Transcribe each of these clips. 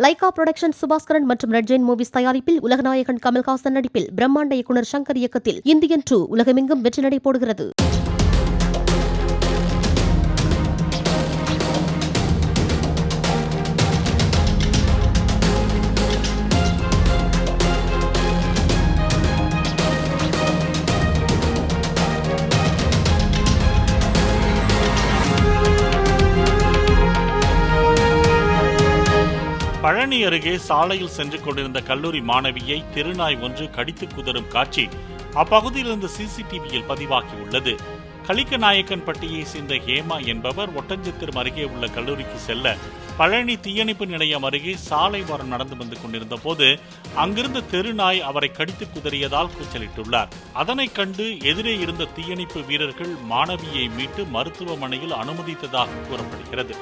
Lyca production Subaskaran மற்றும் red Jain movies தயாரிப்பில் உலகநாயகன் கமல்ஹாசன் நடிப்பில் பிரம்மாண்ட இயக்குனர் சங்கர் இயக்கத்தில் இந்தியன் 2 உலகமெங்கும் வெற்றி நடை போடுகிறது. பழனி அருகே சாலையில் சென்று கொண்டிருந்த கல்லூரி மாணவியை தெருநாய் ஒன்று கடித்து குதறும் காட்சி அப்பகுதியிலிருந்து சிசிடிவியில் பதிவாகியுள்ளது. கலிக்கநாயக்கன்பட்டியை சேர்ந்த ஹேமா என்பவர் ஒட்டஞ்சத்திரம் அருகே உள்ள கல்லூரிக்கு செல்ல பழனி தீயணைப்பு நிலையம் அருகே சாலை ஓரம் நடந்து வந்து கொண்டிருந்த போது அங்கிருந்த தெருநாய் அவரை கடித்து குதறியதால் கூச்சலிட்டுள்ளார். அதனை கண்டு எதிரே இருந்த தீயணைப்பு வீரர்கள் மாணவியை மீட்டு மருத்துவமனையில் அனுமதித்ததாக கூறப்படுகிறது.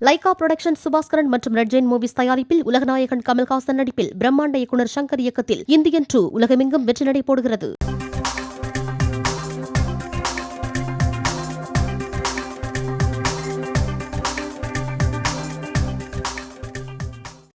லைகா புரொடக்ஷன் சுபாஸ்கரன் மற்றும் ரெட் ஜெயின் மூவிஸ் தயாரிப்பில் உலகநாயகன் கமல்ஹாசன் நடிப்பில் பிரம்மாண்ட இயக்குனர் சங்கர் இயக்கத்தில் இந்தியன் 2 உலகமெங்கும் வெற்றி நடை போடுகிறது.